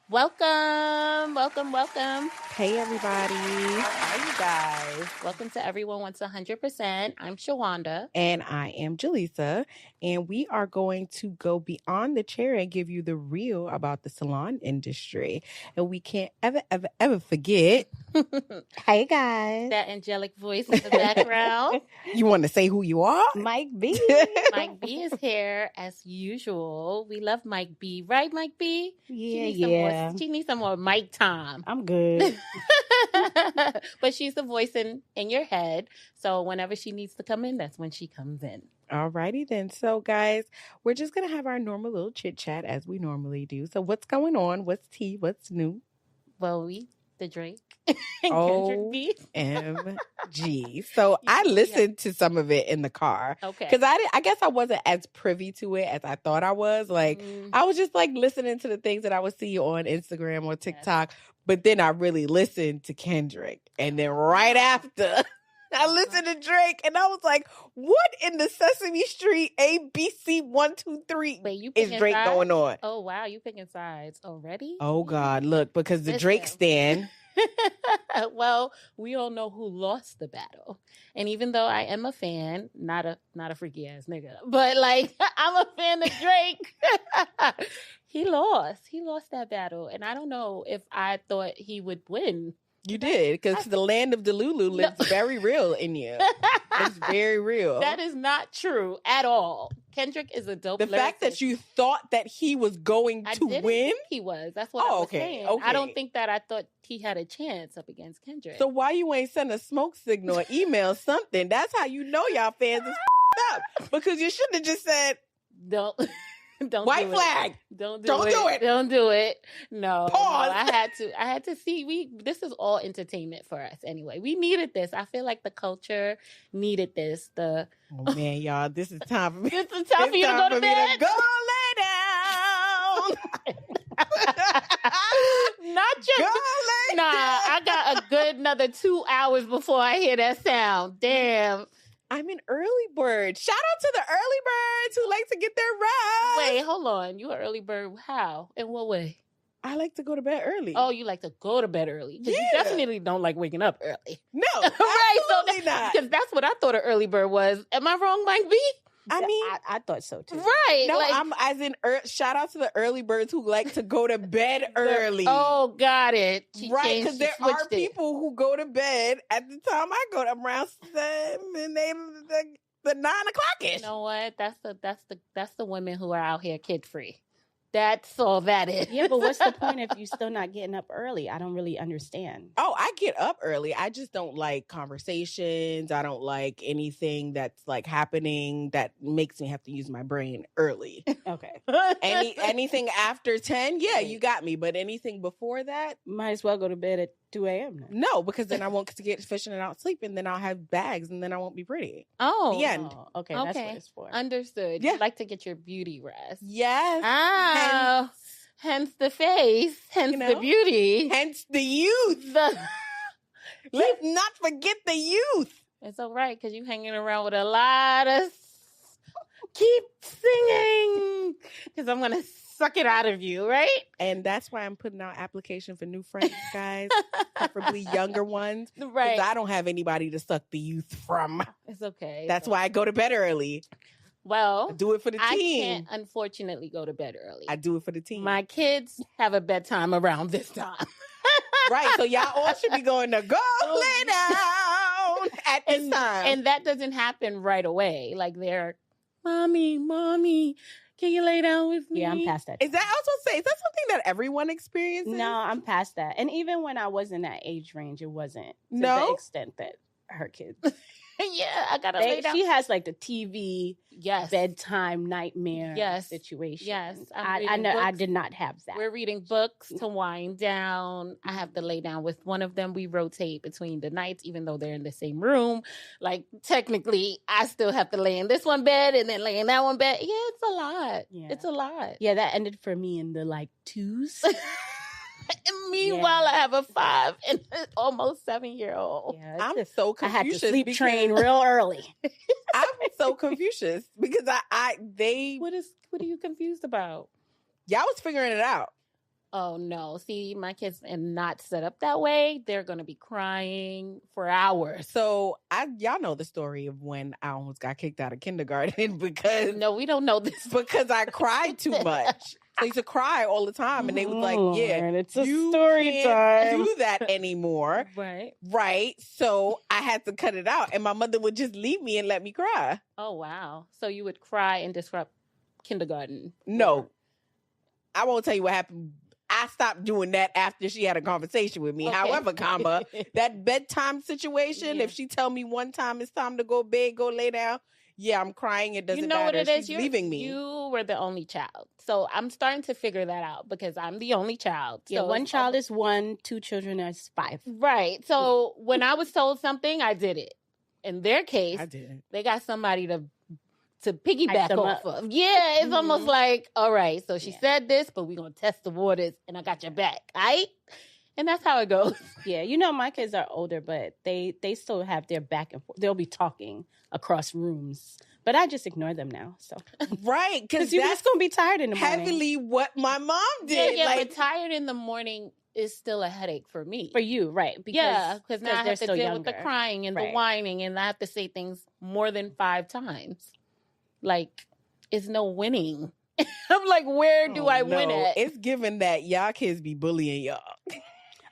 Welcome. Hey, everybody. How are you guys? Welcome to Everyone Wants 100%. I'm Shawanda. And I am Jaleesa. And we are going to go beyond the chair and give you the real about the salon industry. And we can't ever forget. Hey, guys. That angelic voice in the background. You want to say who you are? Mike B. Mike B is here as usual. We love Mike B. Right, Mike B? Yeah. She needs some more Mike time. I'm good. But she's the voice in your head. So whenever she needs to come in, that's when she comes in. Alrighty then. So, guys, we're just going to have our normal little chit chat as we normally do. So, what's going on? What's tea? What's new? Well, the Drake. Kendrick B. OMG. So I listened to some of it in the car. Okay. Because I guess I wasn't as privy to it as I thought I was. Like, I was just like listening to the things that I would see on Instagram or TikTok. Yes. But then I really listened to Kendrick. And then right after, I listened to Drake. And I was like, what in the Sesame Street ABC 1, 2, 3 is Drake sides? Going on? Oh, wow. You picking sides already? Oh, God. Look, because the Drake stan... Well, we all know who lost the battle. And even though I am a fan, not a freaky ass nigga, but like I'm a fan of Drake. He lost that battle. And I don't know if I thought he would win. You did, because the land of Delulu lives very real in you. It's very real. That is not true at all. Kendrick is a dope. The fact that you thought that he was going to win, think he was. That's what I was saying. Okay. I don't think that I thought he had a chance up against Kendrick. So why you ain't send a smoke signal or email something? That's how you know y'all fans is up, because you shouldn't have just said don't. Don't white do flag. It. Don't do it. Don't do it. No. Pause. No, I had to see. This is all entertainment for us anyway. We needed this. I feel like the culture needed this. Oh man, y'all, this is time for me. This is time for you to go to bed. Go lay down. Not just. I got a good another 2 hours before I hear that sound. Damn. I'm an early bird. Shout out to the early birds who like to get their rest. Wait, hold on. You an early bird? How? In what way? I like to go to bed early. Oh, you like to go to bed early? Yeah. You definitely don't like waking up early. No, right? Absolutely not. Because that's what I thought an early bird was. Am I wrong, Mike B? I mean, I thought so too. Right. No, I'm as in shout out to the early birds who like to go to bed early. Oh, got it. Right, because there are people who go to bed at the time I go to around 7, the 9 o'clock-ish. You know what? That's the women who are out here kid free. That's all that is. Yeah, but what's the point if you're still not getting up early? I don't really understand. Oh, I get up early. I just don't like conversations. I don't like anything that's like happening that makes me have to use my brain early. Okay. Anything after 10, yeah, you got me. But anything before that, might as well go to bed at 2 a.m. then. No, because then I won't get sufficient and I'll sleep, and then I'll have bags, and then I won't be pretty. Oh, the end. Okay, that's what it's for. Understood. Yeah. You like to get your beauty rest. Yes. Hence the face, hence the beauty, hence the youth. Let's not forget the youth. It's all right because you're hanging around with a lot of. Keep singing because I'm gonna suck it out of you, right? And that's why I'm putting out application for new friends, guys, preferably younger ones. Right. I don't have anybody to suck the youth from. It's okay. That's why I go to bed early. Well, I do it for the team. I can't, unfortunately, go to bed early. I do it for the team. My kids have a bedtime around this time. Right. So y'all all should be going to go lay down at this time. And that doesn't happen right away. Like they're, Mommy, can you lay down with me? Yeah, I'm past that. Is that, I was going to say, is that something that everyone experiences? No, I'm past that. And even when I was in that age range, it wasn't to the extent that her kids. Yeah, I gotta lay down. She has like the TV, yes, bedtime nightmare, yes, situation. Yes, I know. I did not have that. We're reading books to wind down. I have to lay down with one of them. We rotate between the nights, even though they're in the same room. Like technically, I still have to lay in this one bed and then lay in that one bed. Yeah, it's a lot. Yeah. It's a lot. Yeah, that ended for me in the like 2s. And meanwhile, I have a 5 and almost 7-year-old. Yeah, I'm so Confucius. I had to sleep train real early. I'm so Confucius because What are you confused about? Y'all was figuring it out. Oh no. See, my kids are not set up that way. They're going to be crying for hours. So y'all know the story of when I almost got kicked out of kindergarten because No, we don't know this. Because I cried too much. I used to cry all the time, and they was like, "Yeah, and it's a you story can't time. do that anymore." Right. So I had to cut it out, and my mother would just leave me and let me cry. Oh wow! So you would cry and disrupt kindergarten? No, I won't tell you what happened. I stopped doing that after she had a conversation with me. Okay. However, that bedtime situation, if she tell me one time it's time to go bed, go lay down, yeah, I'm crying. It doesn't matter. What it is? She's leaving me. You were the only child. So I'm starting to figure that out because I'm the only child. Yeah, so one child is 1, 2 children is 5. Right. So when I was told something, I did it. In their case, I didn't. They got somebody to piggyback off of. Yeah, it's almost like, all right, so she said this, but we're going to test the waters and I got your back. All right? And that's how it goes. Yeah, you know, my kids are older, but they still have their back and forth. They'll be talking across rooms. But I just ignore them now. So right, because you're just going to be tired in the morning. Heavily what my mom did. Yeah, but tired in the morning is still a headache for me. For you, right. Because now I have to deal with the crying and the whining, and I have to say things more than 5 times. Like, it's no winning. I'm like, where do I win at? It's given that y'all kids be bullying y'all.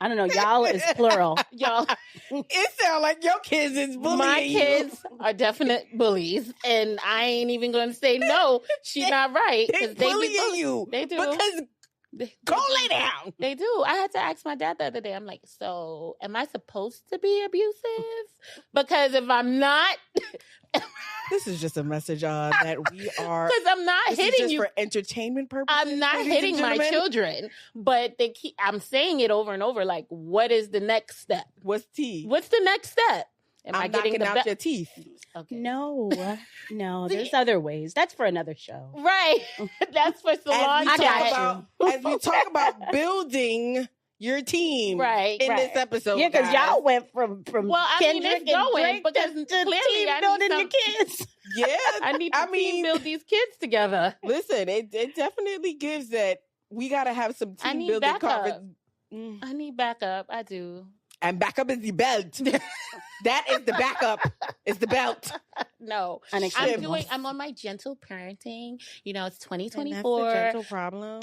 I don't know. Y'all is plural. Y'all. It sounds like your kids is bullying My kids are definite bullies. And I ain't even going to say no. She's not right. They bullying you. They do. Because go lay down. They do. I had to ask my dad the other day. I'm like, so am I supposed to be abusive? Because if I'm not... This is just a message that we are... Because I'm not hitting you. For entertainment purposes. I'm not hitting my children. But I'm saying it over and over, like, what is the next step? What's T? What's the next step? Am I getting knocking out your teeth? Okay. No, there's other ways. That's for another show. Right. That's for salon chat. As we talk about building your team in this episode. Yeah, because y'all went from well, I mean, it's going because clearly I building your kids. Yeah, I need to team build these kids together. Listen, it definitely gives that we got to have some team building conversations. I need backup. I do. And backup is the belt. That is the backup. It's the belt. No, I'm on my gentle parenting. You know, it's 2024. And that's the gentle problem.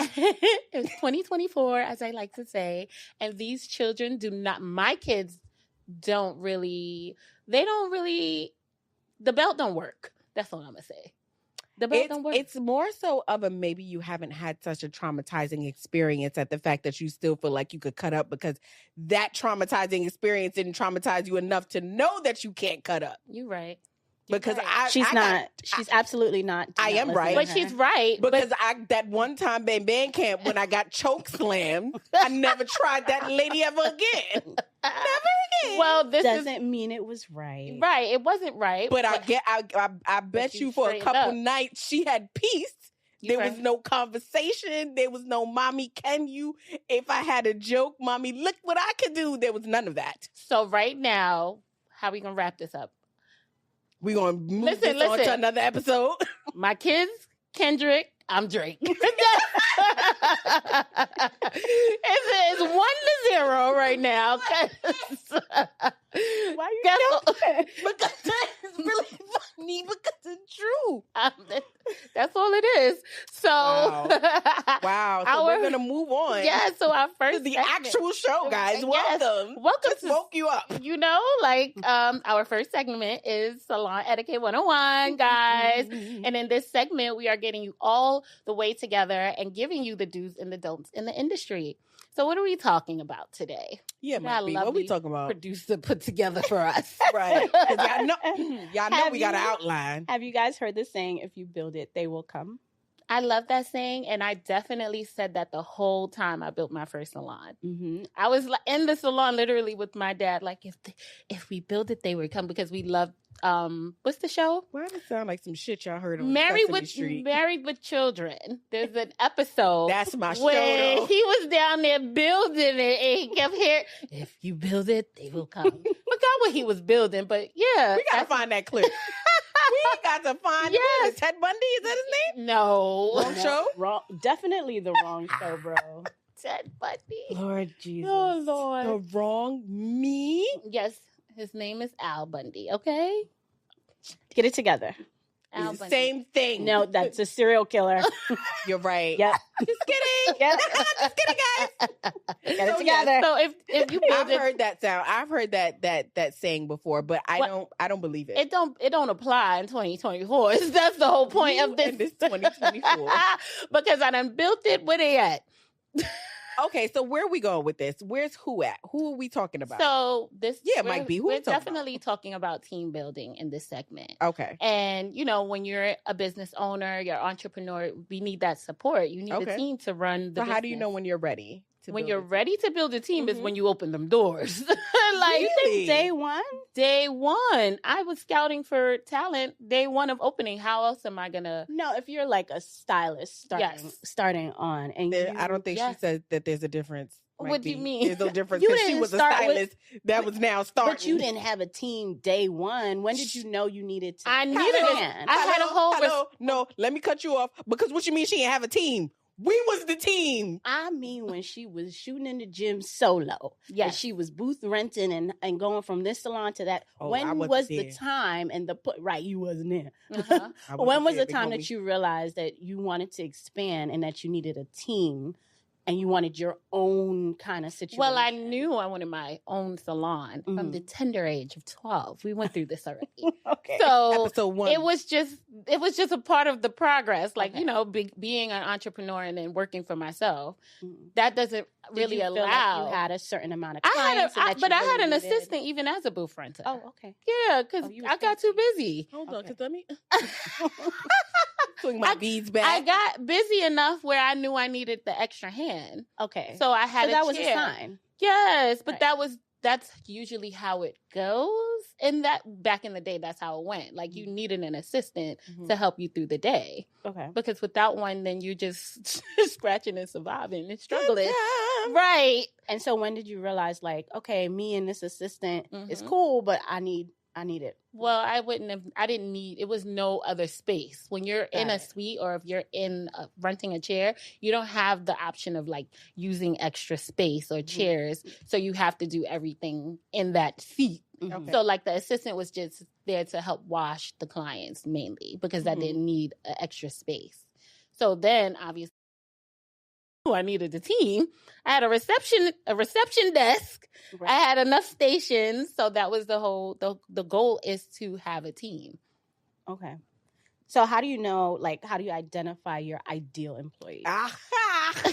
It's 2024, as I like to say. And these children my kids don't really, the belt don't work. That's all I'm going to say. The belt don't work. It's more so of a maybe you haven't had such a traumatizing experience at the fact that you still feel like you could cut up because that traumatizing experience didn't traumatize you enough to know that you can't cut up. You're right. Because she's absolutely not. I am right. But she's right. Because that one time band camp when I got choke slammed, I never tried that lady ever again. Never again. Well, this doesn't mean it was right. Right. It wasn't right. But I bet you for a couple nights she had peace. There was no conversation. There was no, mommy, can you? If I had a joke, mommy, look what I could do. There was none of that. So right now, how are we going to wrap this up? We're going to move on to another episode. My kids, Kendrick, I'm Drake. It's 1-0 right now. Why are you joking? Because it's really funny because it's true. That's all it is. So, wow. So we're going to move on. Yeah, so our first the actual show, guys. Welcome. Welcome to woke you up. You know, like our first segment is Salon Etiquette 101, guys. And in this segment, we are getting you all the way together and giving you the do's and the don'ts in the industry. So what are we talking about today? Yeah, what are we talking about? Producer put together for us. Right. Y'all know we got an outline. Have you guys heard the saying, if you build it, they will come? I love that saying, and I definitely said that the whole time I built my first salon. Mm-hmm. I was in the salon literally with my dad, like, if we build it, they would come, because we love, what's the show? Why does it sound like some shit y'all heard on Sesame Street? Married with Children. There's an episode. That's my show, where though. He was down there building it, and he kept hearing, if you build it, they will come. Forgot what he was building, but yeah. We gotta find that clip. We got to find it. Ted Bundy, is that his name? No. Wrong show? Definitely the wrong show, bro. Ted Bundy. Lord Jesus. Oh, Lord. The wrong me? Yes, his name is Al Bundy. Okay, Get it together. Al It's the Bundy. same thing. No, that's a serial killer. You're right. Yep. Just kidding. Yep. Just kidding, guys. Get it So, together. yes. So if you I've build it, heard that sound. I've heard that saying before, but I don't believe it. it don't apply in 2024. That's the whole point of this. And this 2024. Because I done built it. Where they at? Okay, so where are we going with this? Where's who at? Who are we talking about? So this, Yeah, it might be. Who we're we talking definitely talking about team building in this segment. Okay. And when you're a business owner, you're an entrepreneur, we need that support. You need a team to run the So business. how do you know when you're ready? When you're ready to build a team is Mhm. when you open them doors. Like Really? Day one? day one, I was scouting for talent. Day one of opening. How else am I gonna? No, if you're like a stylist starting on, and I don't think she said that there's a difference. What do you mean? There's no difference You because she didn't was a start with- stylist that was now starting. but you didn't have a team day one. When did you know you needed to? I needed Hello? it. I had a whole. No, let me cut you off because what you mean she didn't have a team? We was the team. I mean, when she was shooting in the gym solo, and she was booth renting and going from this salon to that. Oh, I when wasn't was there. the time and the right? You wasn't there. Uh-huh. When was the time that you realized that you wanted to expand and that you needed a team and you wanted your own kind of situation? Well, I knew I wanted my own salon from the tender age of 12. We went through this already. Okay. So Episode 1. it was just a part of the progress. Like, being an entrepreneur and then working for myself, that doesn't really Did you feel allow. like you had a certain amount of I clients. had an assistant even as a booth renter. Oh, okay. Yeah, because you was I got too busy. Hold on, Okay. because let me swing my beads back. I got busy enough where I knew I needed the extra hand. Okay. So I had So that a was a chair. sign. Yes, but Right. that's usually how it goes. And that back in the day, that's how it went. Like you needed an assistant to help you through the day. Okay. Because without one, then you just scratching and surviving and struggling. Time. Right. And so when did you realize, like, okay, me and this assistant is Mhm. cool, but I need it. Well, I didn't need, it was no other space. When you're in Got a it. suite or if you're renting a chair, you don't have the option of like using extra space or chairs. So you have to do everything in that seat. Mhm. So like the assistant was just there to help wash the clients mainly because I didn't need an extra space. So then obviously I needed a team. I had a reception desk. Right. I had enough stations. So that was the goal is to have a team. Okay. So how do you know, like, how do you identify your ideal employee? Aha.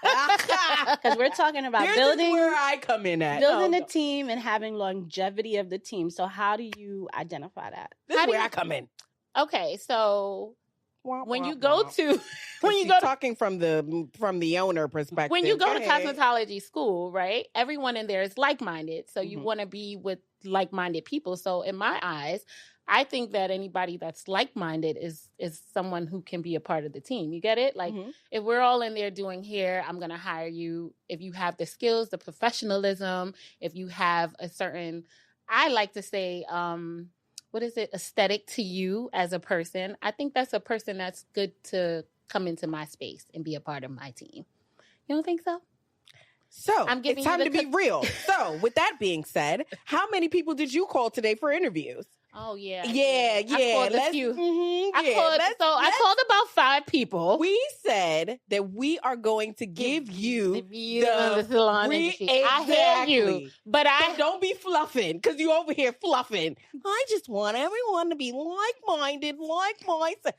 Aha. Because we're talking about Here's building where I come in at. building No. a team and having longevity of the team. So how do you identify that? This How is do where you- I come in. Okay, so when you go to when when you she's go to talking from the owner perspective. when you go to ahead. cosmetology school, right? Everyone in there is like-minded. So you want to be with like-minded people. So in my eyes, I think that anybody that's like-minded is someone who can be a part of the team. You get it? Like if we're all in there doing hair, I'm going to hire you. If you have the skills, the professionalism, if you have a certain, I like to say, what is it, aesthetic to you as a person, I think that's a person that's good to come into my space and be a part of my team. You don't think so? So I'm giving it's time you to the be real. So with that being said, how many people did you call today for interviews? Oh yeah. Yeah. I called a few. I called about 5 people. We said that we are going to give you in the salon industry. I hear you, Exactly. but So don't be fluffing because you over here fluffing. I just want everyone to be like-minded, like myself.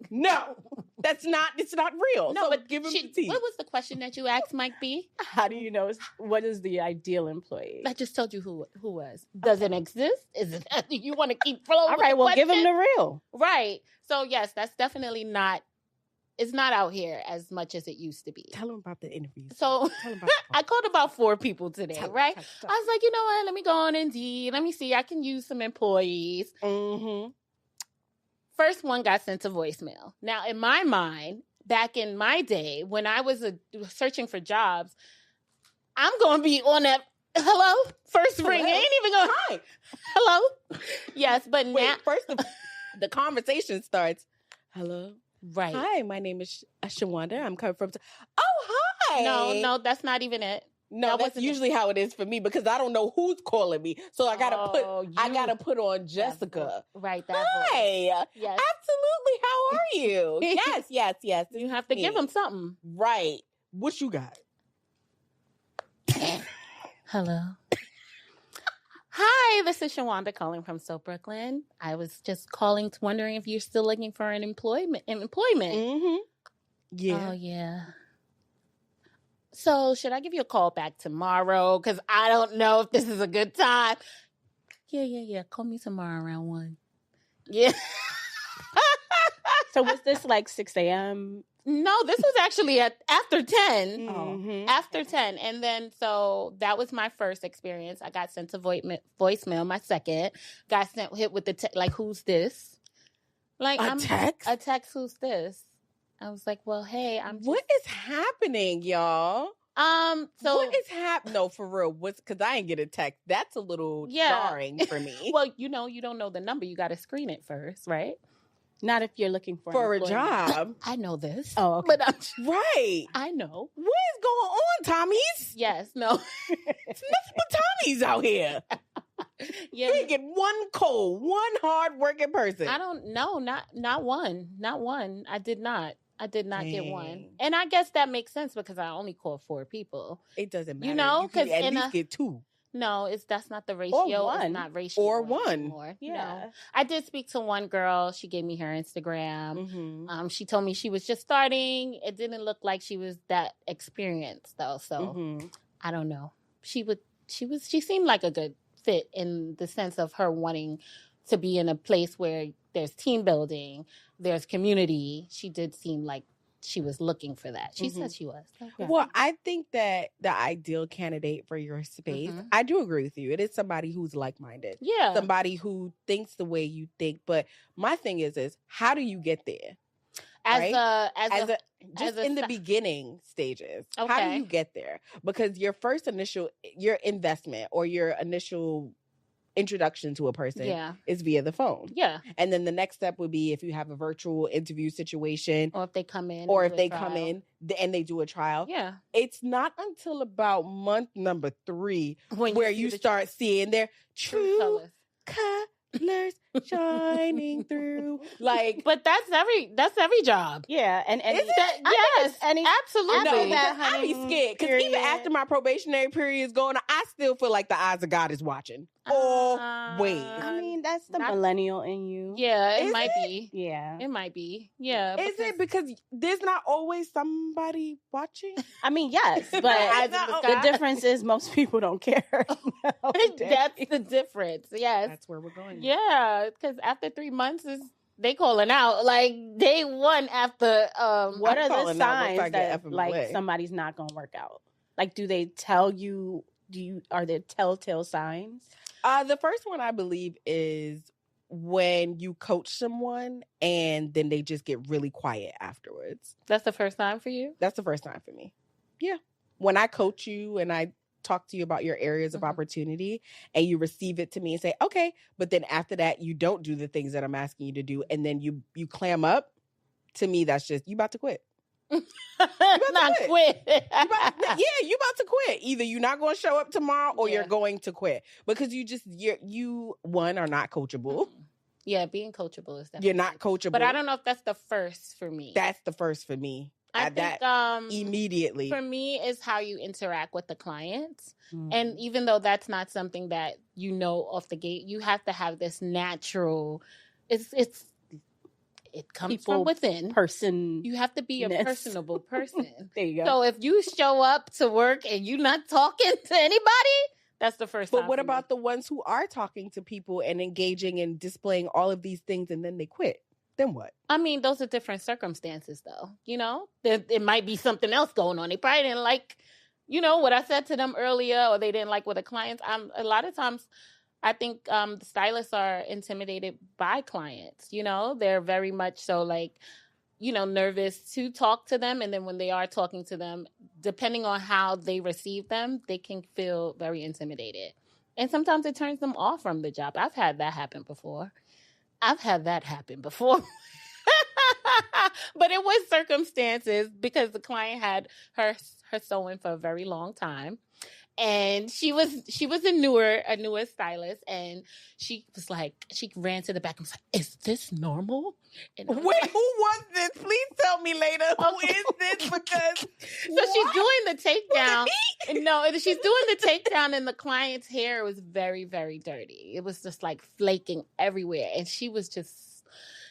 No, it's not real. no, So but give him the tea. what was the question that you asked, Mike B? How do you know what is the ideal employee? I just told you who was. Does it exist? Is it? You want to keep flowing? All right, well, give them the real. right. So yes, that's definitely not. It's not out here as much as it used to be. Tell them about the interviews. So Tell 'em about the I called about 4 people today, Tell 'em, right? tell 'em, I was like, you know what? Let me go on Indeed. Let me see. I can use some employees. Mm-hmm. First one got sent to voicemail. Now, in my mind, back in my day, when I was searching for jobs, I'm going to be on that, hello? First ring. I ain't even going, Hi. hello? Yes, but Wait, now. first the conversation starts. Hello. Right. Hi, my name is Shawanda. I'm coming from. Oh, Hey. No, that's not even it. No, That that's wasn't usually how it is for me because I don't know who's calling me. So I gotta put on Jessica. Right, that Hi. voice. Yes. Absolutely. How are you? Yes. You have to give them something. Right. What you got? Hello. Hi, this is Shawanda calling from Soap Brooklyn. I was just calling, wondering if you're still looking for an employment. Mm-hmm. Yeah. Oh, yeah. So, should I give you a call back tomorrow? Because I don't know if this is a good time. Yeah. Call me tomorrow around 1. Yeah. So was this like 6 a.m.? No, this was actually after 10. Mm-hmm. After 10. And then, so that was my first experience. I got sent a voicemail. My second got hit with the like, who's this? Like, text? A text, who's this? I was like, well, hey, What is happening, y'all? So what is happening? No, for real. Because I ain't get a text. That's a little jarring for me. Well, you don't know the number. You got to screen it first, right? Not if you're looking for a job. I know this. Oh, okay. But right. I know. What is going on, Tommies? Yes, no. It's nothing but Tommies out here. Yeah. You get one hard-working person. I don't know. Not one. Not one. I did not get one. Dang. And I guess that makes sense because I only called 4 people. It doesn't matter. You know, because because at least get 2. No, that's not the ratio. Or 1. It's not ratio. Or 1. Anymore. Yeah. No. I did speak to one girl. She gave me her Instagram. Mm-hmm. She told me she was just starting. It didn't look like she was that experienced though. So I don't know. She seemed like a good fit in the sense of her wanting to be in a place where there's team building, there's community. She did seem like she was looking for that. She said she was. Okay. Well, I think that the ideal candidate for your space, I do agree with you. It is somebody who's like-minded. Yeah. Somebody who thinks the way you think. But my thing is how do you get there? In the beginning stages. Okay. How do you get there? Because your investment or your initial introduction to a person is via the phone. Yeah. And then the next step would be if you have a virtual interview situation. Or if they come in. And they do a trial. Yeah. It's not until about month number 3 where you start seeing their true colors shining through. Like, but that's every job. Yeah, and yes, absolutely. No, that, I be scared because even after my probationary period is going, I still feel like the eyes of God is watching. Always. I mean, that's the millennial in you. Yeah, it might be. Yeah, it might be. Yeah, is it because there's not always somebody watching? I mean, yes, but the difference is most people don't care. That's the difference. Yes, that's where we're going. Yeah, because after 3 months they calling out like day 1 after. What are the signs that like somebody's not gonna work out? Like, do they tell you? Are there telltale signs? The first one I believe is when you coach someone and then they just get really quiet afterwards. That's the first time for you? That's the first time for me. Yeah. When I coach you and I talk to you about your areas of opportunity and you receive it to me and say, okay, but then after that, you don't do the things that I'm asking you to do. And then you clam up. To me, that's just, you about to quit. Not quit. You about to quit. Either you're not going to show up tomorrow or you're going to quit because you are not coachable. Yeah, being coachable is definitely. You're not coachable. But I don't know if that's the first for me. That's the first for me. I think immediately. For me is how you interact with the clients. And even though that's not something that you know off the gate, you have to have this natural it comes from within. You have to be a personable person. There you go. So if you show up to work and you're not talking to anybody, that's the first time. But what about the ones who are talking to people and engaging and displaying all of these things and then they quit? Then what? I mean, those are different circumstances, though. You know, it might be something else going on. They probably didn't like, what I said to them earlier, or they didn't like what the clients. A lot of times, I think the stylists are intimidated by clients. They're very much so like, nervous to talk to them. And then when they are talking to them, depending on how they receive them, they can feel very intimidated. And sometimes it turns them off from the job. I've had that happen before. But it was circumstances because the client had her sewing for a very long time. And she was a newer stylist, and she was like, she ran to the back and was like, "Is this normal?" And Wait, who was this? Please tell me later. Who is this? Because so she's doing the takedown. No, she's doing the takedown, and the client's hair was very, very dirty. It was just like flaking everywhere, and she was nervous.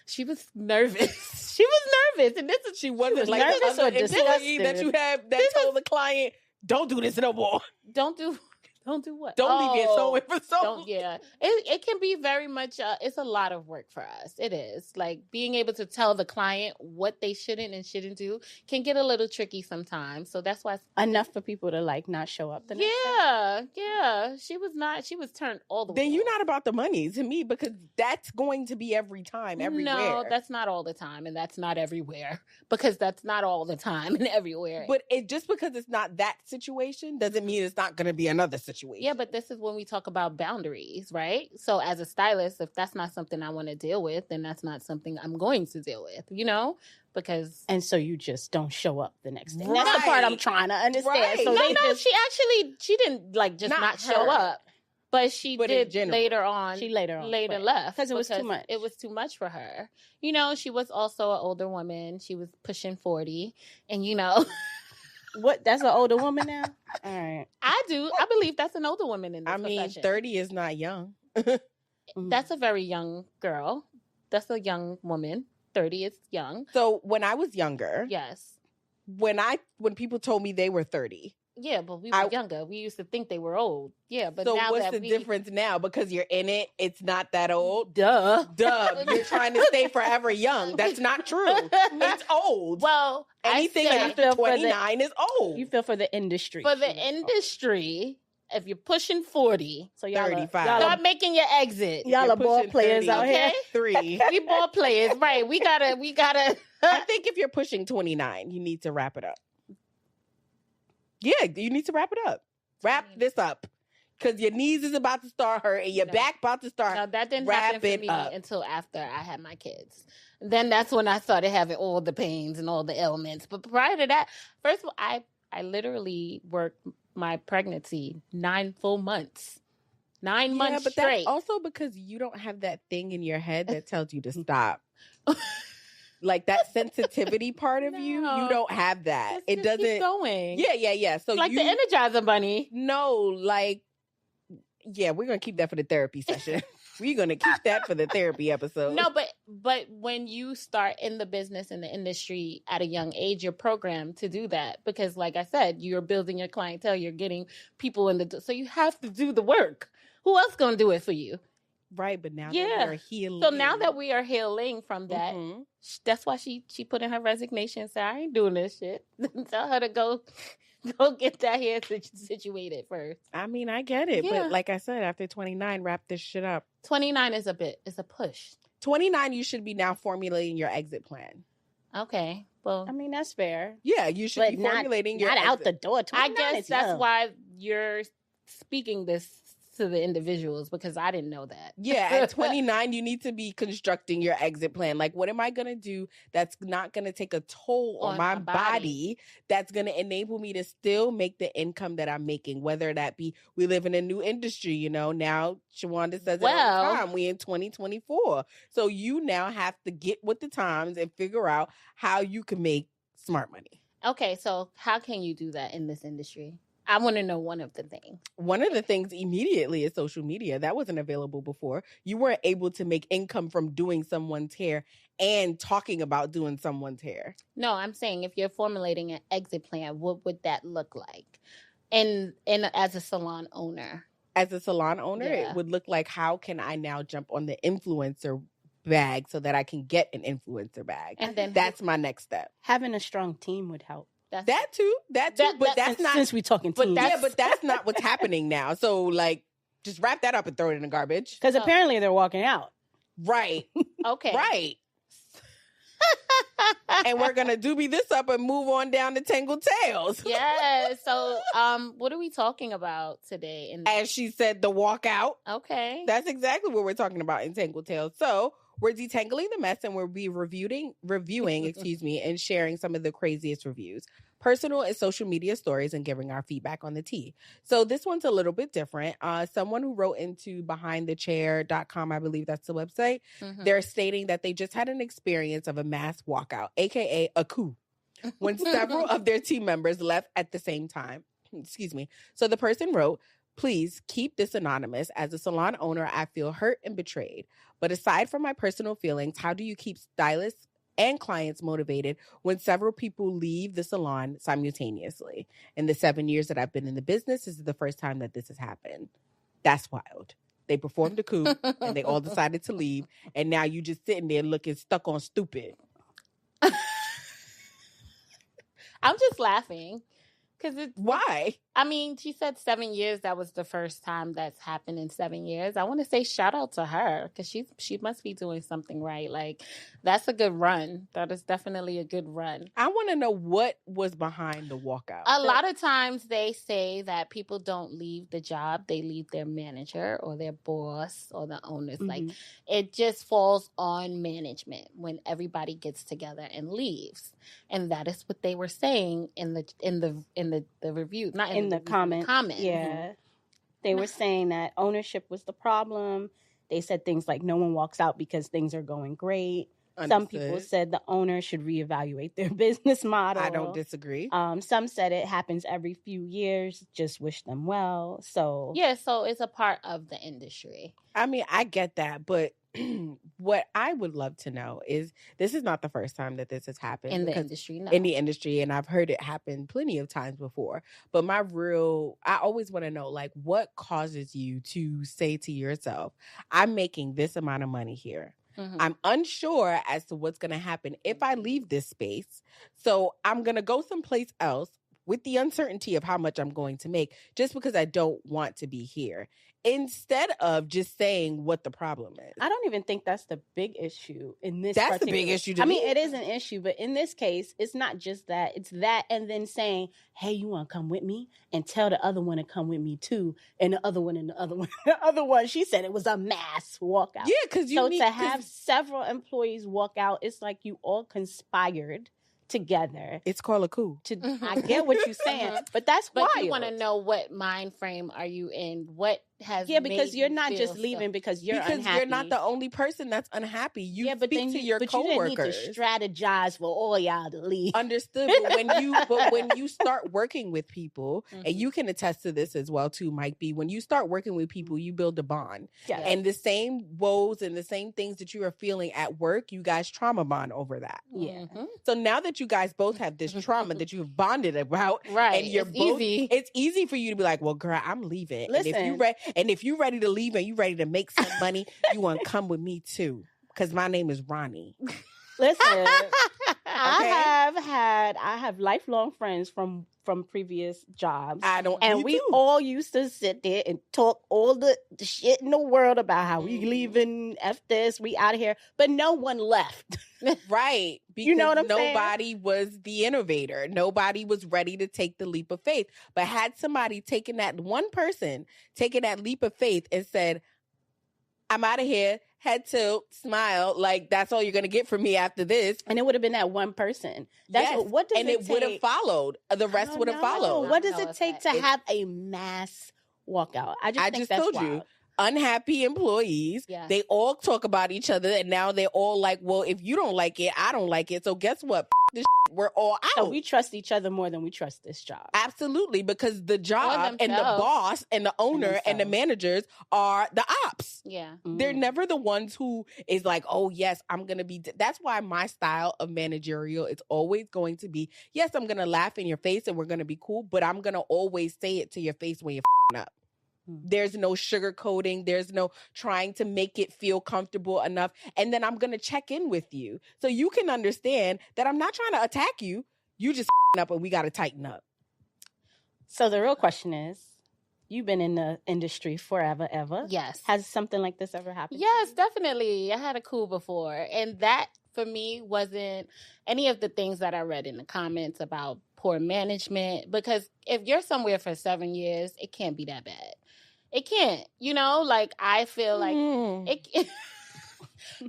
She was nervous, and she wasn't like nervous the or other employee disgusted. that you have that told the client, "Don't do this no more. Don't do what? Don't leave your sewing for so." Don't, yeah. It can be very much, it's a lot of work for us. It is. Like being able to tell the client what they shouldn't and shouldn't do can get a little tricky sometimes. So that's why. Enough for people to like not show up the next Yeah. Yeah. She was turned all the way. Then you're off. not about the money to me, because that's going to be every time, everywhere. No, that's not all the time, and that's not everywhere, because that's not all the time and everywhere. But just because it's not that situation doesn't mean it's not going to be another situation. Yeah, but this is when we talk about boundaries, right? So as a stylist, if that's not something I want to deal with, then that's not something I'm going to deal with, because... And so you just don't show up the next day. Right. That's the part I'm trying to understand. Right. So she didn't like just not show her. up. But she But in did general. later on. She later left. Because it was too much. It was too much for her. She was also an older woman. She was pushing 40. And, What? That's an older woman now? All right. I believe that's an older woman in this profession. 30 is not young. That's a very young girl. That's a young woman. 30 is young. So when I was younger, Yes. when people told me they were 30. Yeah, but we were younger. We used to think they were old. Yeah, but so now what's that the difference now? Because you're in it, it's not that old. Duh. You're trying to stay forever young. That's not true. It's old. Well, anything I say after 29 is old. You feel for the industry. for the industry, if you're pushing 40, So y'all 35. start making your exit. Y'all You're are ball pushing players 30, out here. okay? 3. We ball players, right? We gotta. I think if you're pushing 29, you need to wrap it up. Yeah, you need to wrap it up. Wrap this up. Because your knees is about to start hurting, your back about to start. No, that didn't wrap happen for it me up. until after I had my kids. Then that's when I started having all the pains and all the ailments. But prior to that, first of all, I literally worked my pregnancy 9 full months. 9 months but straight. that's also because you don't have that thing in your head that tells you to stop. Like that sensitivity part of you don't have that. It doesn't. Keep going. Yeah. So like the Energizer Bunny. No, yeah, we're gonna keep that for the therapy session. We're gonna keep that for the therapy episode. No, but when you start in the business, in the industry at a young age, you're programmed to do that because, like I said, you're building your clientele. You're getting people so you have to do the work. Who else gonna do it for you? Right, but now that we are healing. So now that we are healing from that, that's why she put in her resignation and said, "I ain't doing this shit." Tell her to go get that hair situated first. I mean, I get it, Yeah. but like I said, after 29, wrap this shit up. 29 is a push. 29, you should be now formulating your exit plan. Okay, well, I mean, that's fair. Yeah, you should But be not, formulating your not out exit. the door. I 29 guess is that's young. why you're speaking this to the individuals because I didn't know that. Yeah, at 29, you need to be constructing your exit plan. Like, what am I going to do that's not going to take a toll on my body, that's going to enable me to still make the income that I'm making, whether that be we live in a new industry, now Shawanda says it all the time, we in 2024. So you now have to get with the times and figure out how you can make smart money. Okay, so how can you do that in this industry? I want to know one of the things. One of the things immediately is social media. That wasn't available before. You weren't able to make income from doing someone's hair and talking about doing someone's hair. No, I'm saying if you're formulating an exit plan, what would that look like? And as a salon owner. As a salon owner, it would look like, how can I now jump on the influencer bag so that I can get an influencer bag? And then that's my next step. Having a strong team would help. That too, but that's not. Since we're talking teams. But that's not what's happening now. So, just wrap that up and throw it in the garbage. Because apparently they're walking out. Right. Okay. Right. And we're gonna doobie this up and move on down to Tangled Tales. Yeah. So, what are we talking about today? As she said, the walkout. Okay. That's exactly what we're talking about in Tangled Tales. So, We're detangling the mess and we'll be reviewing, and sharing some of the craziest reviews, personal and social media stories, and giving our feedback on the tea. So this one's a little bit different. Someone who wrote into behindthechair.com, I believe that's the website, they're stating that they just had an experience of a mass walkout, aka a coup, when several of their team members left at the same time. Excuse me. So the person wrote, "Please keep this anonymous. As a salon owner, I feel hurt and betrayed. But aside from my personal feelings, how do you keep stylists and clients motivated when several people leave the salon simultaneously? In the 7 years that I've been in the business, this is the first time that this has happened." That's wild. They performed a coup and they all decided to leave. And now you just sitting there looking stuck on stupid. I'm just laughing. Why? I mean, she said 7 years. That was the first time that's happened in 7 years. I want to say shout out to her because she must be doing something right. Like, that's a good run. That is definitely a good run. I want to know what was behind the walkout. A lot of times they say that people don't leave the job. They leave their manager or their boss or the owners. Like, it just falls on management when everybody gets together and leaves. And that is what they were saying in the review, not in the comment. Yeah. They were saying that ownership was the problem. They said things like no one walks out because things are going great. Understood. Some people said the owner should reevaluate their business model. I don't disagree. Some said it happens every few years. Just wish them well. So yeah, so it's a part of the industry. I mean, I get that, but what I would love to know is this is not the first time that this has happened in the industry. No. In the industry, and I've heard it happen plenty of times before. But I always want to know, like, what causes you to say to yourself, "I'm making this amount of money here. I'm unsure as to what's going to happen if I leave this space. So I'm going to go someplace else with the uncertainty of how much I'm going to make just because I don't want to be here," instead of just saying what the problem is. I don't even think that's the big issue in this. That's the big issue to me. I mean, it is an issue, but in this case, it's not just that. It's that, and then saying, "Hey, you want to come with me?" and tell the other one to come with me too, and the other one and the other one. The other one, she said it was a mass walkout. Yeah, because to have several employees walk out, it's like you all conspired together. It's called a coup. I get what you're saying, but that's wild. But you want to know what mind frame are you in? What has because you're not just leaving because you're unhappy. You're not the only person that's unhappy. You speak to your coworkers. You didn't need to strategize for all y'all to leave. Understood, but when you start working with people, and you can attest to this as well too, Mike B. When you start working with people, you build a bond, and the same woes and the same things that you are feeling at work, you guys trauma bond over that. Yeah. So now that you guys both have this trauma that you've bonded about, right? And you're easy. It's easy for you to be like, "Well, girl, I'm leaving." Listen. And if you're ready to leave and you're ready to make some money, you want to come with me too. Because my name is Ronnie. Listen, I have lifelong friends from previous jobs. We all used to sit there and talk all the shit in the world about how we leaving, F this, we out of here. But no one left. Right. Because you know what I'm saying? Nobody was the innovator. Nobody was ready to take the leap of faith. But had somebody taken that leap of faith and said, "I'm out of here," head tilt, smile, like that's all you're going to get from me after this. And it would have been that one person. What does and it it take? would have followed. The rest would have followed. What does it take to have a mass walkout? I just told you. Unhappy employees. Yeah. They all talk about each other, and now they're all like, "Well, if you don't like it, I don't like it. So guess what? This we're all out." So we trust each other more than we trust this job. Absolutely, because the job and the boss and the owner and the managers are the ops. Yeah. They're never the ones who is like, "Oh, yes, I'm going to be." That's why my style of managerial is always going to be, yes, I'm going to laugh in your face and we're going to be cool, but I'm going to always say it to your face when you're up. There's no sugarcoating. There's no trying to make it feel comfortable enough. And then I'm going to check in with you so you can understand that I'm not trying to attack you. You just up and we got to tighten up. So the real question is, you've been in the industry forever, ever. Yes. Has something like this ever happened? Yes, definitely. I had a coup before. And that, for me, wasn't any of the things that I read in the comments about poor management. Because if you're somewhere for 7 years, it can't be that bad. It can't. Like, I feel like it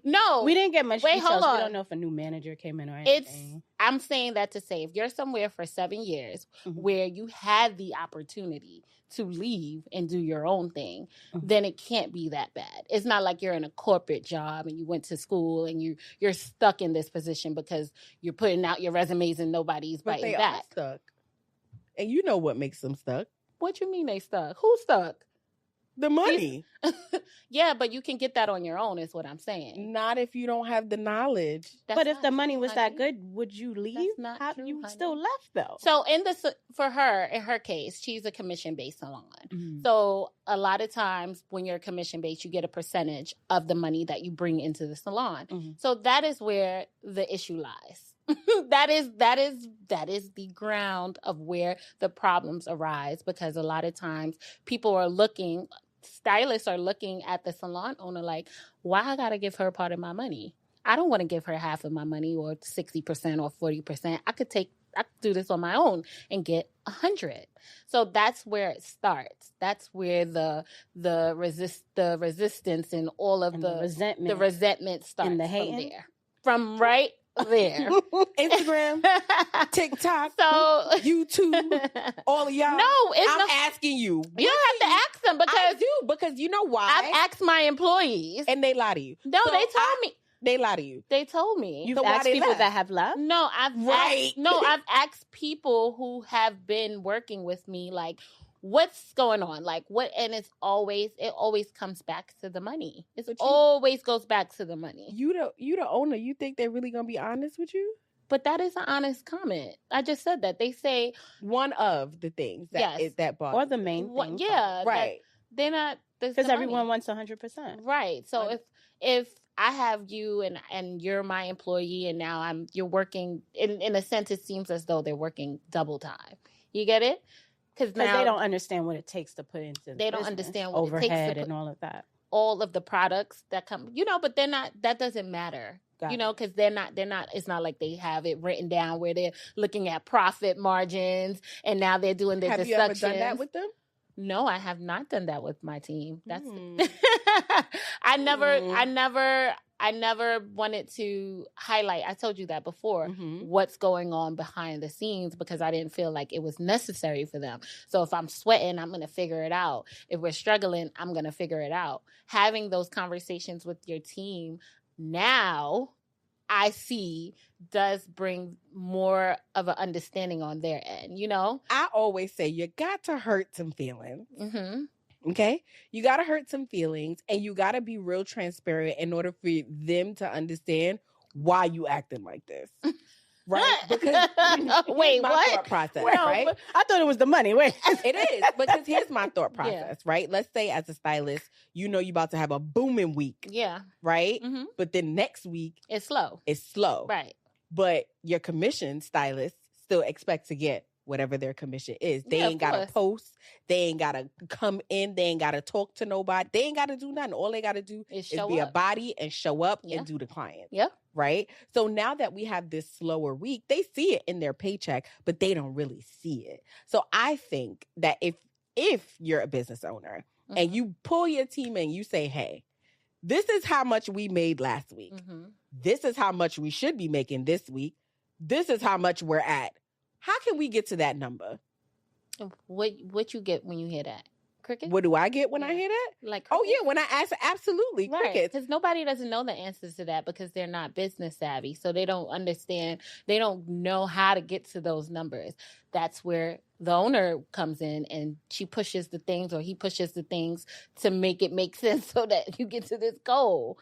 No. We didn't get much details. Hold on. We don't know if a new manager came in or anything. I'm saying that to say, if you're somewhere for 7 years where you had the opportunity to leave and do your own thing, then it can't be that bad. It's not like you're in a corporate job and you went to school and you're stuck in this position because you're putting out your resumes and nobody's biting back. Are stuck. And you know what makes them stuck. What you mean they stuck? Who's stuck? The money. Yeah, but you can get that on your own is what I'm saying. Not if you don't have the knowledge. But if the money was that good, would you leave? That's not true, you still left though. So in her case, she's a commission-based salon. Mm-hmm. So a lot of times when you're commission-based, you get a percentage of the money that you bring into the salon. Mm-hmm. So that is where the issue lies. that is the ground of where the problems arise, because a lot of times stylists are looking at the salon owner like, why I gotta give her part of my money? I don't want to give her half of my money or 60% or 40%. I could do this on my own and get 100. So that's where it starts. That's where the resistance and all of the resentment starts and the from there. From right there. Instagram, TikTok, YouTube, all of y'all. No, I'm asking you. You don't have to ask them because you know why? I've asked my employees. And they lie to you. No, they told me. They lie to you. They told me. You've asked people that have left? No, I've asked people who have been working with me, like, what's going on? Like, what? And it always comes back to the money. It always goes back to the money. You the owner. You think they're really going to be honest with you? But that is an honest comment. I just said that. They say one of the things that bothers, or the main thing. Yeah. Right. They're not. Because everyone wants 100%. Right. So if I have you and you're my employee and now you're working, in a sense, it seems as though they're working double time. You get it? Because they don't understand what it takes to put into they don't understand what overhead it takes to put and all of that. All of the products that come, but they're not, that doesn't matter. Because they're not, it's not like they have it written down where they're looking at profit margins and now they're doing their deductions. Have you ever done that with them? No, I have not done that with my team. That's I never wanted to highlight, I told you that before, what's going on behind the scenes, because I didn't feel like it was necessary for them. So if I'm sweating, I'm going to figure it out. If we're struggling, I'm going to figure it out. Having those conversations with your team now, I see, does bring more of an understanding on their end, I always say you got to hurt some feelings. Okay? You got to hurt some feelings and you got to be real transparent in order for them to understand why you acting like this. Right? Because wait, my what? Thought process, right? I thought it was the money. Wait. It is, because here's my thought process, right? Let's say as a stylist, you're about to have a booming week. Yeah. Right? But then next week it's slow. Right. But your commission stylist still expect to get whatever their commission is. They ain't got to post. They ain't got to come in. They ain't got to talk to nobody. They ain't got to do nothing. All they got to do is be a body and show up and do the client. Yeah. Right? So now that we have this slower week, they see it in their paycheck, but they don't really see it. So I think that if you're a business owner and you pull your team in, you say, hey, this is how much we made last week. This is how much we should be making this week. This is how much we're at. How can we get to that number? What you get when you hear that? Crickets? What do I get when I hear that? Like crickets? Oh, yeah, when I ask, absolutely, crickets. Because nobody doesn't know the answers to that because they're not business savvy. So they don't understand. They don't know how to get to those numbers. That's where the owner comes in and she pushes the things, or he pushes the things to make it make sense so that you get to this goal.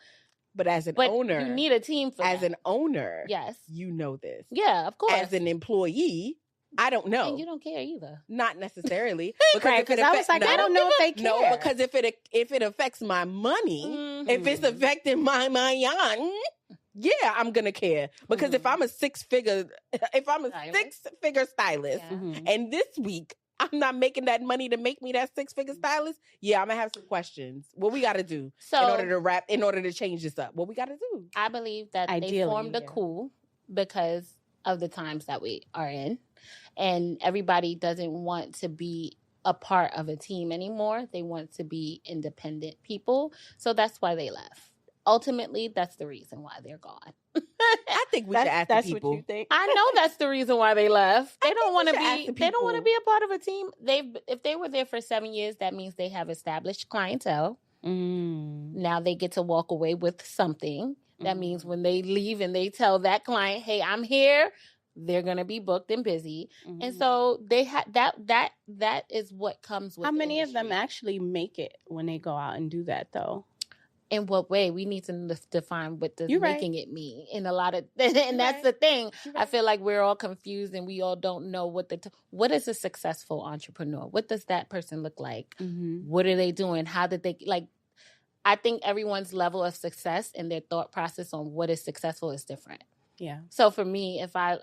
But as an owner, you need a team for as that. An owner, yes, you know this. Yeah, of course. As an employee, I don't know. And you don't care either. Not necessarily. Because I was like, I don't know if they care. No, because if it affects my money, if it's affecting my young, yeah, I'm gonna care. Because if I'm a six-figure stylist, and this week I'm not making that money to make me that six-figure stylist, yeah, I'm gonna have some questions. What we gotta do in order to change this up? What we gotta do? I believe that they formed a coup because of the times that we are in. And everybody doesn't want to be a part of a team anymore. They want to be independent people. So that's why they left. ultimately, that's the reason why they're gone. I think we should ask the people. What you think? I know that's the reason why they left. They don't want to be. They don't want to be a part of a team. If they were there for 7 years, that means they have established clientele. Now they get to walk away with something. That means when they leave and they tell that client, "Hey, I'm here," they're gonna be booked and busy. And so they that is what comes with. How many of them actually make it when they go out and do that, though? In what way? We need to define what does making it mean in a lot of, and that's the thing. I feel like we're all confused and we all don't know what is a successful entrepreneur? What does that person look like? What are they doing? How did they, like, I think everyone's level of success and their thought process on what is successful is different. Yeah. So for me, if I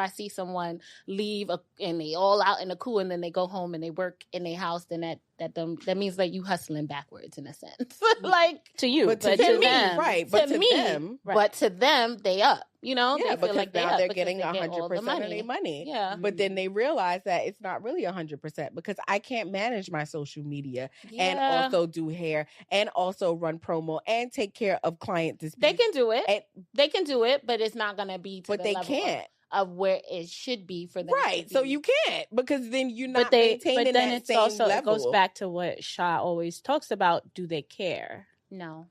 see someone leave and they all out in the cool and then they go home and they work in their house, then that means that you hustling backwards in a sense. Like to you, but to them, right? But to them, but to them, they up. You know, yeah, they feel like now they're getting 100% of their money. Yeah, but then they realize that it's not really 100% because I can't manage my social media and also do hair and also run promo and take care of client disputes. They can do it. They can do it, but it's not going to be. But they can't. Of where it should be for them, right? So you can't because then you're not maintaining but then that it's same also, level. It goes back to what Sha always talks about. Do they care? No.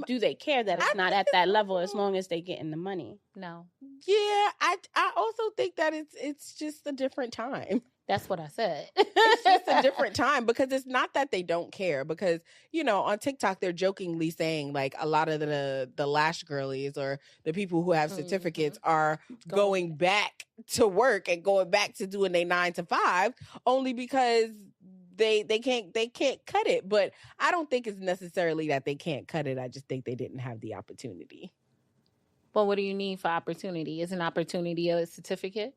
Do they care that it's not at that level as long as they get in the money? No. Yeah, I also think that it's just a different time. That's what I said. It's just a different time because it's not that they don't care because, you know, on TikTok, they're jokingly saying like a lot of the lash girlies or the people who have certificates are going back to work and going back to doing their 9 to 5 only because they can't cut it. But I don't think it's necessarily that they can't cut it. I just think they didn't have the opportunity. Well, what do you need for opportunity? Is an opportunity a certificate?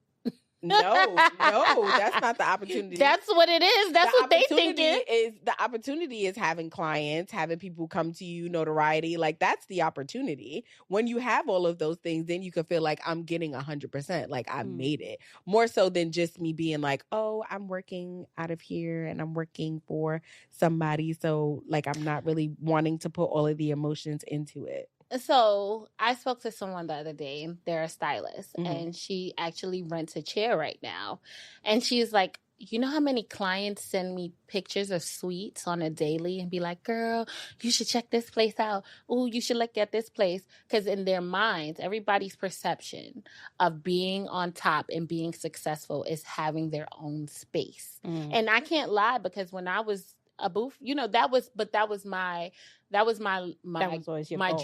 No, that's not the opportunity. That's what it is. That's what they thinking. The opportunity is having clients, having people come to you, notoriety. Like that's the opportunity. When you have all of those things, then you can feel like I'm getting 100%. Like I made it. More so than just me being like, oh, I'm working out of here and I'm working for somebody. So like I'm not really wanting to put all of the emotions into it. So I spoke to someone the other day. They're a stylist, and she actually rents a chair right now. And she's like, you know how many clients send me pictures of suites on a daily and be like, girl, you should check this place out. Oh, you should look at this place. Because in their minds, everybody's perception of being on top and being successful is having their own space. And I can't lie because when I was a booth, you know, that was my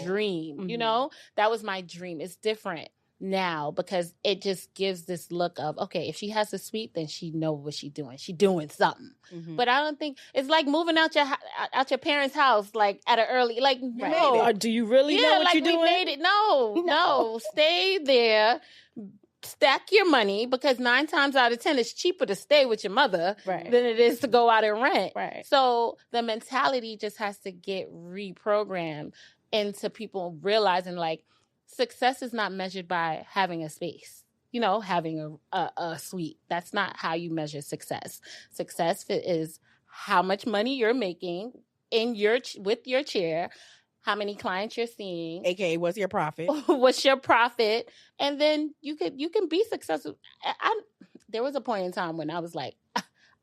dream, you know, that was my dream. It's different now because it just gives this look of, okay, if she has a suite, then she know what she's doing. She doing something. But I don't think it's like moving out your parents' house, like at an early, like, no. Or do you really know what you're doing? Made it. No, stay there. Stack your money because 9 times out of 10 it's cheaper to stay with your mother than it is to go out and rent. Right. So the mentality just has to get reprogrammed into people realizing like success is not measured by having a space, you know, having a suite. That's not how you measure success. Success is how much money you're making with your chair. How many clients you're seeing, aka what's your profit? What's your profit? And then you can be successful. There was a point in time when I was like,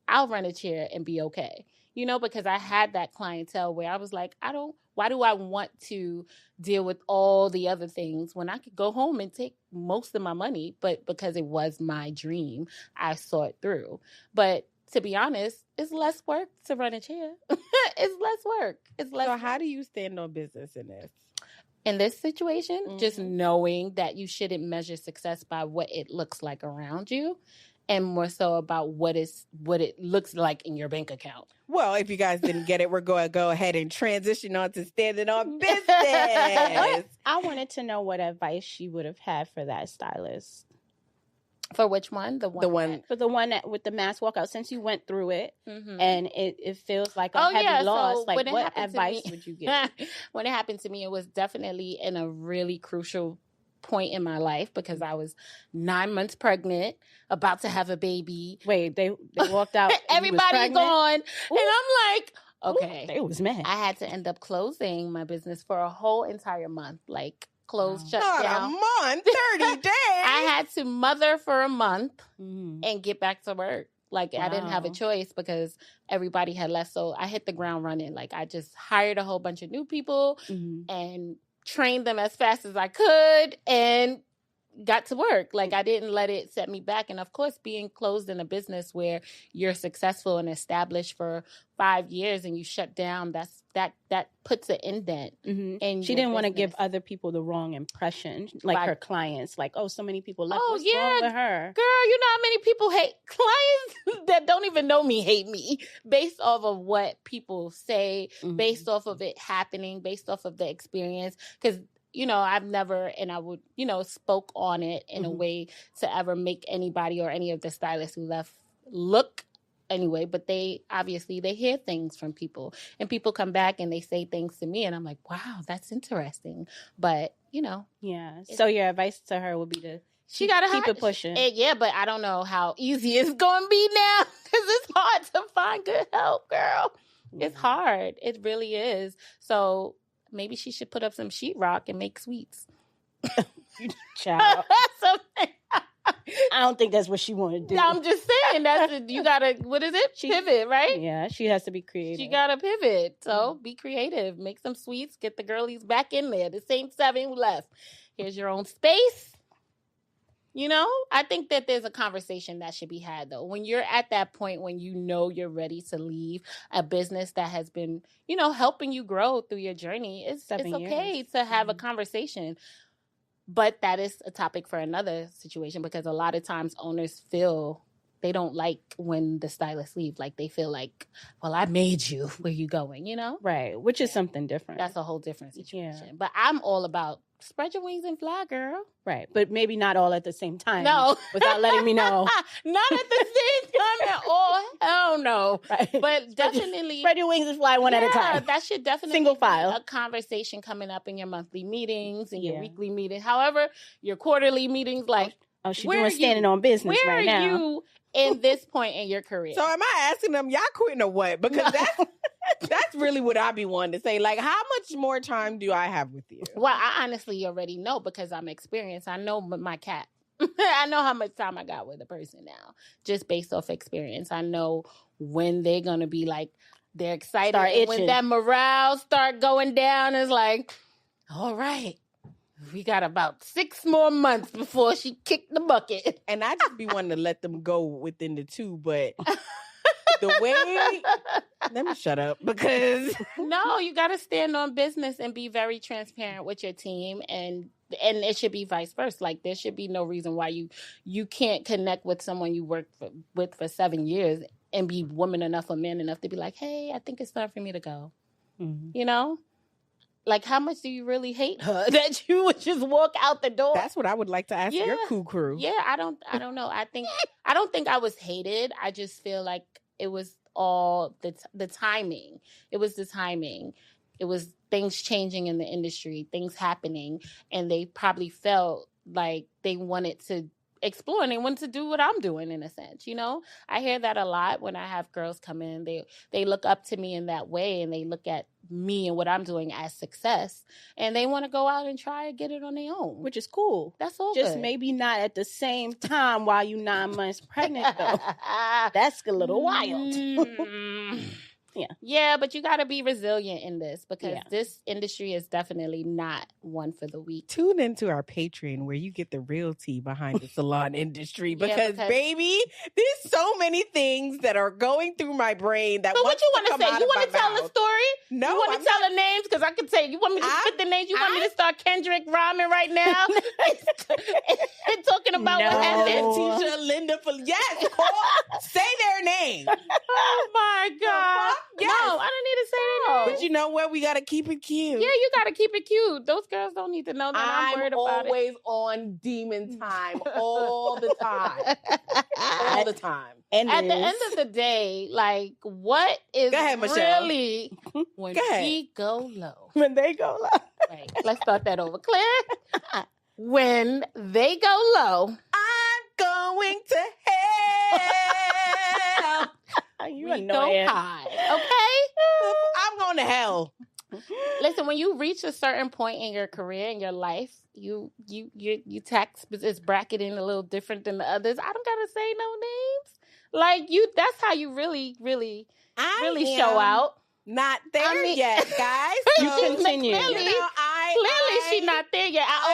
I'll rent a chair and be okay, you know, because I had that clientele where I was like, why do I want to deal with all the other things when I could go home and take most of my money? But because it was my dream, I saw it through. But to be honest, it's less work to run a chair. It's less work. So how do you stand on business in this? In this situation, just knowing that you shouldn't measure success by what it looks like around you and more so about what it looks like in your bank account. Well, if you guys didn't get it, we're going to go ahead and transition on to standing on business. I wanted to know what advice she would have had for that stylist. For which one? For the one that with the mass walkout. Since you went through it, and it feels like a heavy loss. So like, what advice would you give? When it happened to me, it was definitely in a really crucial point in my life because I was 9 months pregnant, about to have a baby. Wait, they walked out. Everybody gone, and I'm like, Okay. They was mad. I had to end up closing my business for a whole entire month. Like, shut Not down. a month, 30 days. I had to mother for a month and get back to work. Like, I didn't have a choice because everybody had left. So I hit the ground running. Like, I just hired a whole bunch of new people and trained them as fast as I could and got to work. Like, I didn't let it set me back. And of course, being closed in a business where you're successful and established for 5 years and you shut down, that puts an indent. And she didn't want to give other people the wrong impression, like her clients, like, oh, so many people left. What's wrong with her? Girl, you know how many people hate clients that don't even know me hate me based off of what people say, based off of it happening, based off of the experience. Because I've never, and I would, spoke on it in a way to ever make anybody or any of the stylists who left look anyway, but they hear things from people and people come back and they say things to me and I'm like, wow, that's interesting. But, Yeah. So your advice to her would be to she gotta keep it pushing. Yeah, but I don't know how easy it's going to be now because it's hard to find good help, girl. It's hard. It really is. So maybe she should put up some sheetrock and make sweets. Child. I don't think that's what she wanted to do. I'm just saying, you gotta, what is it? Pivot, right? Yeah, she has to be creative. She gotta pivot. So be creative. Make some sweets. Get the girlies back in there. The same 7 left. Here's your own space. I think that there's a conversation that should be had, though. When you're at that point when you're ready to leave a business that has been, helping you grow through your journey, it's okay to have a conversation. But that is a topic for another situation because a lot of times owners feel they don't like when the stylists leave. Like they feel like, well, I made you. Where you going, Right, which is something different. That's a whole different situation. Yeah. But I'm all about spread your wings and fly, girl. Right, but maybe not all at the same time. No. Without letting me know. Not at the same time at all. Hell no. Right. But definitely. Spread your wings and fly one at a time. That should definitely Single file. be a conversation coming up in your monthly meetings and your weekly meetings. However, your quarterly meetings, like. Oh, she's doing standing on business right now. Where are you in this point in your career? So am I asking them, y'all quitting or what? Because that's really what I be wanting to say. Like, how much more time do I have with you? Well, I honestly already know because I'm experienced. I know my cat. I know how much time I got with a person now, just based off experience. I know when they're going to be like, they're excited. When that morale start going down, it's like, all right. We got about 6 more months before she kicked the bucket. And I just be wanting to let them go within the 2, but the way... Let me shut up because... No, you got to stand on business and be very transparent with your team and it should be vice versa. Like there should be no reason why you can't connect with someone you worked with for 7 years and be woman enough or man enough to be like, hey, I think it's time for me to go. Like, how much do you really hate her that you would just walk out the door? That's what I would like to ask your cool crew. Yeah, I don't know. I don't think I was hated. I just feel like it was all the timing. It was the timing. It was things changing in the industry, things happening, and they probably felt like they wanted to explore and they wanted to do what I'm doing in a sense, I hear that a lot when I have girls come in. They look up to me in that way and they look at me and what I'm doing as success and they want to go out and try and get it on their own. Which is cool. That's all just good. Maybe not at the same time while you 9 months pregnant though. That's a little wild. Yeah, but you got to be resilient in this because this industry is definitely not one for the weak. Tune into our Patreon where you get the real tea behind the salon industry because baby, there's so many things that are going through my brain that. So what you want to say? You want to tell a story? No, you want to tell the names because I can say you want me to spit the names. You want me to start Kendrick rhyming right now and talking about what happened? Tisha, Linda, yes, say their name. Oh my God. Yes. No, I don't need to say that. But you know what? We got to keep it cute. Yeah, you got to keep it cute. Those girls don't need to know that I'm worried about it. I'm always on demon time. All the time. All the time. And at the end of the day, like, what is really when we go low? When they go low. Right. Let's start that over. Claire? When they go low, I'm going to hell. You we go high, okay? going to hell. Listen, when you reach a certain point in your career, in your life, you tax is bracketing a little different than the others. I don't gotta say no names. Like that's how you really show out. Not there yet, guys. You continue. Clearly, she's not there yet. I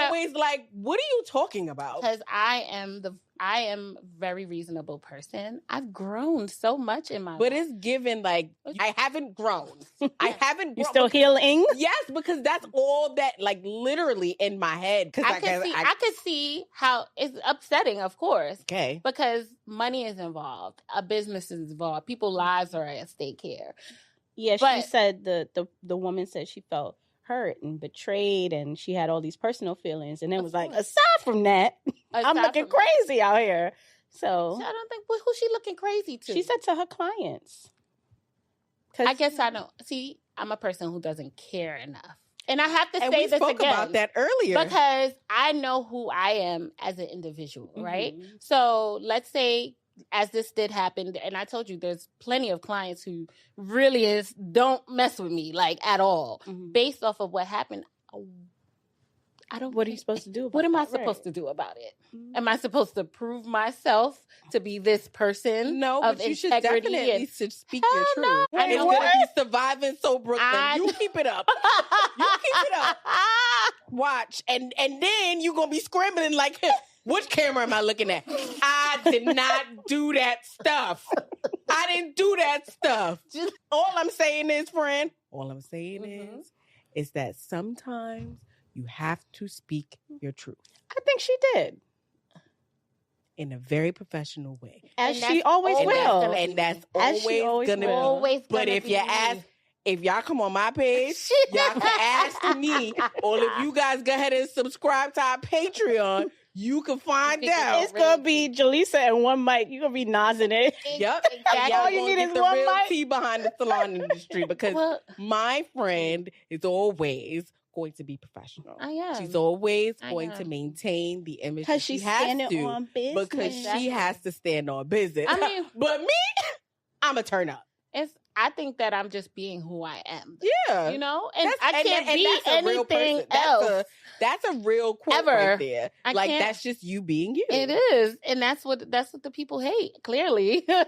always like, what are you talking about? Because I am a very reasonable person. I've grown so much in my life. But it's given like I haven't grown. I haven't grown. You're still healing? Yes, because that's all that like literally in my head. Because I could see how it's upsetting, of course. Okay. Because money is involved. A business is involved. People's lives are at stake here. Yeah, she said the woman said she felt hurt and betrayed, and she had all these personal feelings, and then was like, aside from that, I'm looking crazy out here. So I don't think who's she looking crazy to? She said to her clients. I guess I don't see. I'm a person who doesn't care enough, and I have to say we this spoke again about that earlier because I know who I am as an individual, right? So let's say, as this did happen, and I told you there's plenty of clients who really don't mess with me like at all based off of what happened. What are you supposed to do about What am I supposed to do about it? Am I supposed to prove myself to be this person? No, of but you should definitely speak your truth. No. And it's gonna be surviving so Brooklyn. You keep it up. You keep it up. Watch. And then you're gonna be scrambling like him. Which camera am I looking at? I did not do that stuff. I didn't do that stuff. All I'm saying is, friend, is that sometimes you have to speak your truth. I think she did. In a very professional way. As she always will. And that's always gonna be. But if you ask, if y'all come on my page, y'all can ask me. Or if you guys go ahead and subscribe to our Patreon, you can find out. It's going to be Jaleesa and one mic. You're going to be nozzing it. Yep. Exactly. All you need is the one real mic. tea behind the salon industry because my friend is always going to be professional. I am. She's always going to maintain the image that she has to on business. because she has to stand on business. I mean, but me, I'm a turn up. I think that I'm just being who I am. Yeah. You know? And I can't be anything else. That's a real quote right there. That's just you being you. It is. And that's what the people hate, clearly. Because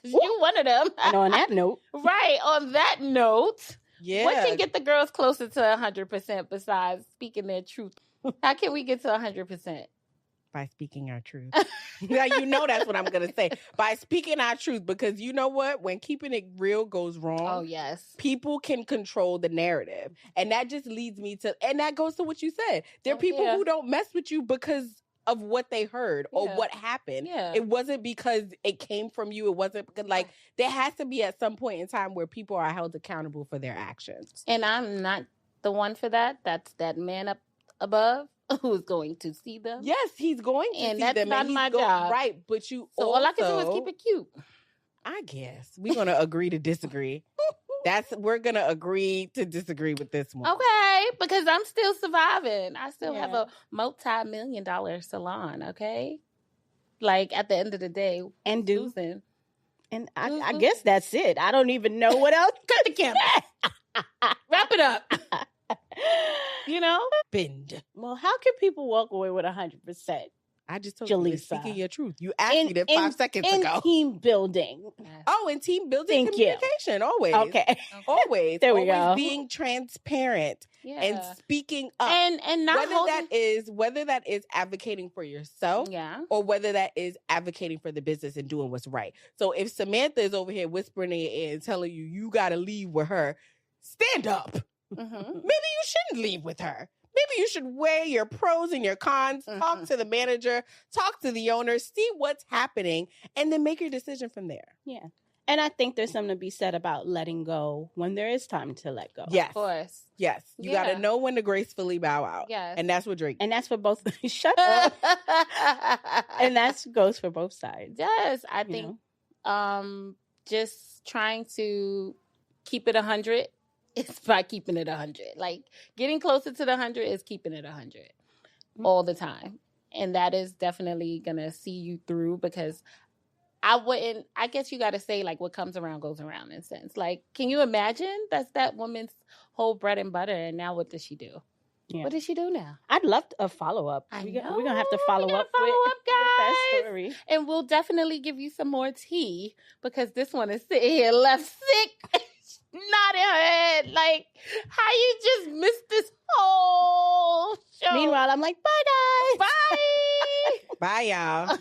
you one of them. And on that note. Right. On that note. Yeah. What can get the girls closer to 100% besides speaking their truth? How can we get to 100%? By speaking our truth. Now, you know that's what I'm going to say. By speaking our truth, because you know what? When keeping it real goes wrong, oh yes, people can control the narrative. And that just leads me to, and that goes to what you said. There are people who don't mess with you because of what they heard or what happened. Yeah. It wasn't because it came from you. It wasn't because, like, there has to be at some point in time where people are held accountable for their actions. And I'm not the one for that. That's that man up above who's going to see them. Yes, he's going to see them. And that's not my job. Right, but you so also, all I can do is keep it cute. I guess. We're going to agree to disagree. We're going to agree to disagree with this one. Okay, because I'm still surviving. I still have a multi-million-dollar salon, okay? Like, at the end of the day. And do. Susan. And I guess that's it. I don't even know what else. Cut the camera. Wrap it up. You know? Bend. Well, how can people walk away with 100%? I just told you, speaking your truth. You asked me that 5 seconds ago. In team building. Oh, in team building communication. Always. Okay. Always. There we go. Being transparent and speaking up. And not whether that is advocating for yourself or whether that is advocating for the business and doing what's right. So if Samantha is over here whispering in your ear and telling you got to leave with her, stand up. Mm-hmm. Maybe you shouldn't leave with her. Maybe you should weigh your pros and your cons, talk to the manager, talk to the owner, see what's happening, and then make your decision from there. Yeah. And I think there's something to be said about letting go when there is time to let go. Yes. Of course. Yes. You got to know when to gracefully bow out. Yes. And that's what Drake. And that's for both. Shut up. And that goes for both sides. Yes. I think just trying to keep it 100. It's by keeping it 100. Like, getting closer to the 100 is keeping it 100 all the time. And that is definitely going to see you through because I guess you got to say, like, what comes around goes around in a sense. Like, can you imagine that's that woman's whole bread and butter, and now what does she do? Yeah. What does she do now? I'd love a follow-up. We're going to have to follow up guys. With that story. And we'll definitely give you some more tea, because this one is sitting here left sick, nodding her head. Like, how you just missed this whole show? Meanwhile, I'm like, bye, guys. Bye. Bye, y'all.